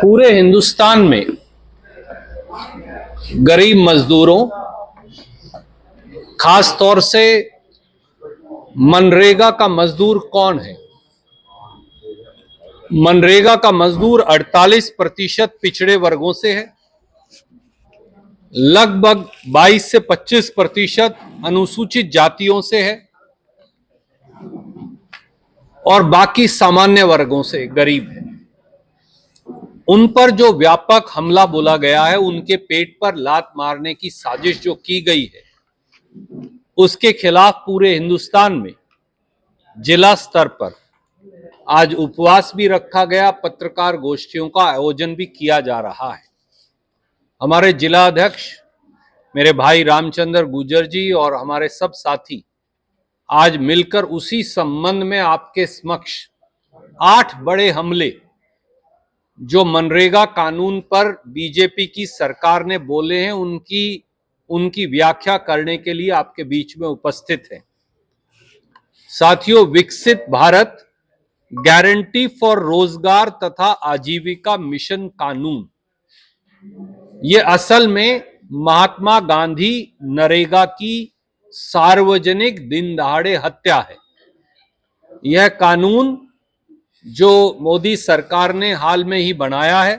पूरे हिंदुस्तान में गरीब मजदूरों, खास तौर से मनरेगा का मजदूर कौन है? मनरेगा का मजदूर 48% पिछड़े वर्गों से है, लगभग 22 से 25% अनुसूचित जातियों से है और बाकी सामान्य वर्गों से गरीब है। उन पर जो व्यापक हमला बोला गया है, उनके पेट पर लात मारने की साजिश जो की गई है, उसके खिलाफ पूरे हिंदुस्तान में जिला स्तर पर आज उपवास भी रखा गया, पत्रकार गोष्ठियों का आयोजन भी किया जा रहा है। हमारे जिला अध्यक्ष मेरे भाई रामचंद्र गुर्जर जी और हमारे सब साथी आज मिलकर उसी संबंध में आपके समक्ष 8 बड़े हमले जो मनरेगा कानून पर बीजेपी की सरकार ने बोले हैं, उनकी व्याख्या करने के लिए आपके बीच में उपस्थित हैं। साथियों, विकसित भारत गारंटी फॉर रोजगार तथा आजीविका मिशन कानून, ये असल में महात्मा गांधी नरेगा की सार्वजनिक दिन दहाड़े हत्या है। यह कानून जो मोदी सरकार ने हाल में ही बनाया है,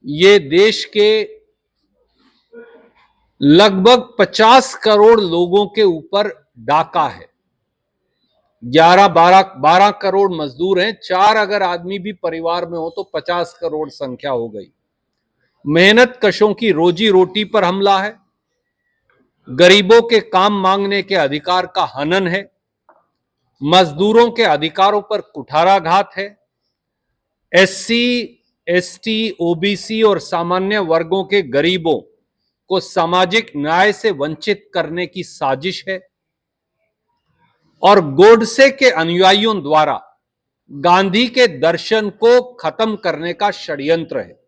ये देश के लगभग 50 करोड़ लोगों के ऊपर डाका है। 12 करोड़ मजदूर हैं, 4 अगर आदमी भी परिवार में हो तो 50 करोड़ संख्या हो गई। मेहनत कशों की रोजी रोटी पर हमला है, गरीबों के काम मांगने के अधिकार का हनन है, मजदूरों के अधिकारों पर कुठाराघात है, एससी, एसटी, ओबीसी और सामान्य वर्गों के गरीबों को सामाजिक न्याय से वंचित करने की साजिश है और गोडसे के अनुयायियों द्वारा गांधी के दर्शन को खत्म करने का षड्यंत्र है।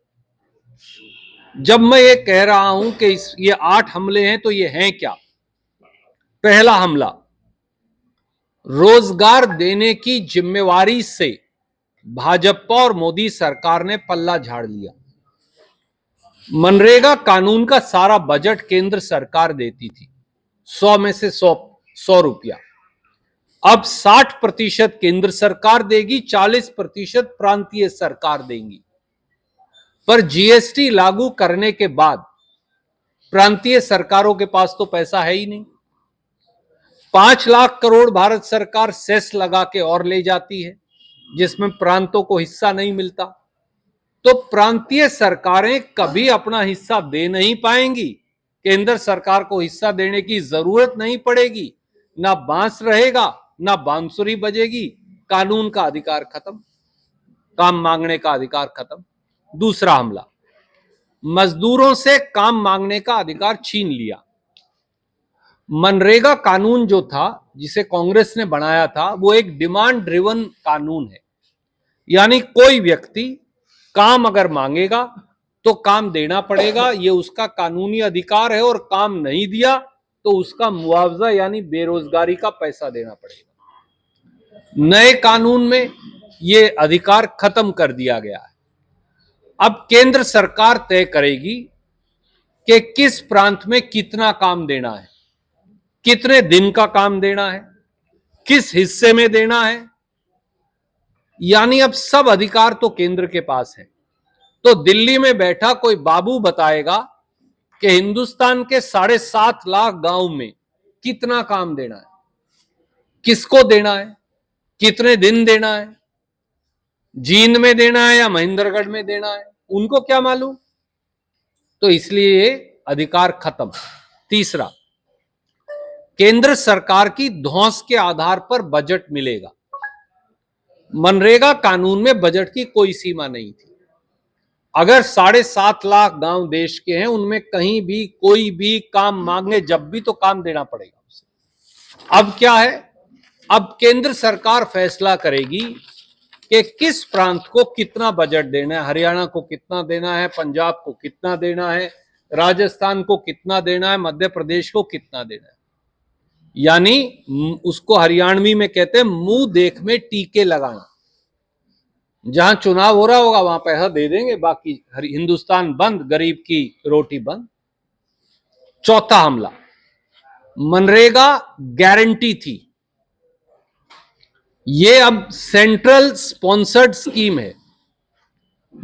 जब मैं ये कह रहा हूं कि ये 8 हमले हैं, तो ये हैं क्या? पहला हमला, रोजगार देने की जिम्मेवारी से भाजपा और मोदी सरकार ने पल्ला झाड़ लिया। मनरेगा कानून का सारा बजट केंद्र सरकार देती थी, 100 में से 100 रुपया। अब 60% केंद्र सरकार देगी, 40% प्रांतीय सरकार देंगी। पर जीएसटी लागू करने के बाद प्रांतीय सरकारों के पास तो पैसा है ही नहीं। 5 लाख करोड़ भारत सरकार सेस लगा के और ले जाती है, जिसमें प्रांतों को हिस्सा नहीं मिलता। तो प्रांतीय सरकारें कभी अपना हिस्सा दे नहीं पाएंगी, केंद्र सरकार को हिस्सा देने की जरूरत नहीं पड़ेगी, ना बांस रहेगा ना बांसुरी बजेगी, कानून का अधिकार खत्म, काम मांगने का अधिकार खत्म। दूसरा हमला, मजदूरों से काम मांगने का अधिकार छीन लिया। मनरेगा कानून जो था, जिसे कांग्रेस ने बनाया था, वो एक डिमांड ड्रिवन कानून है। यानी कोई व्यक्ति काम अगर मांगेगा तो काम देना पड़ेगा, ये उसका कानूनी अधिकार है, और काम नहीं दिया तो उसका मुआवजा यानी बेरोजगारी का पैसा देना पड़ेगा। नए कानून में ये अधिकार खत्म कर दिया गया है। अब केंद्र सरकार तय करेगी कि किस प्रांत में कितना काम देना है, कितने दिन का काम देना है, किस हिस्से में देना है। यानी अब सब अधिकार तो केंद्र के पास है। तो दिल्ली में बैठा कोई बाबू बताएगा कि हिंदुस्तान के 7.5 लाख गांव में कितना काम देना है, किसको देना है, कितने दिन देना है, जींद में देना है या महेंद्रगढ़ में देना है, उनको क्या मालूम। तो इसलिए ये अधिकार खत्म। तीसरा, केंद्र सरकार की धौंस के आधार पर बजट मिलेगा। मनरेगा कानून में बजट की कोई सीमा नहीं थी। अगर 7.5 लाख गांव देश के हैं, उनमें कहीं भी कोई भी काम मांगे जब भी, तो काम देना पड़ेगा उसे। अब क्या है, अब केंद्र सरकार फैसला करेगी कि किस प्रांत को कितना बजट देना है। हरियाणा को कितना देना है, पंजाब को कितना देना है, राजस्थान को कितना देना है, मध्य प्रदेश को कितना देना है। यानी उसको हरियाणवी में कहते हैं मुंह देख में टीके लगाना। जहां चुनाव हो रहा होगा वहां पैसा दे देंगे, बाकी हिंदुस्तान बंद, गरीब की रोटी बंद। चौथा हमला, मनरेगा गारंटी थी, ये अब सेंट्रल स्पॉन्सर्ड स्कीम है।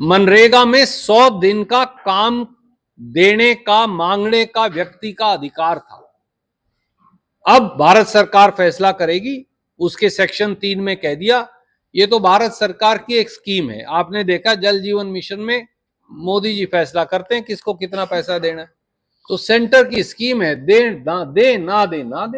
मनरेगा में 100 दिन का काम देने का, मांगने का व्यक्ति का अधिकार था। अब भारत सरकार फैसला करेगी, उसके सेक्शन 3 में कह दिया ये तो भारत सरकार की एक स्कीम है। आपने देखा जल जीवन मिशन में मोदी जी फैसला करते हैं किसको कितना पैसा देना है, तो सेंटर की स्कीम है, दे ना दे, ना दे ना दे।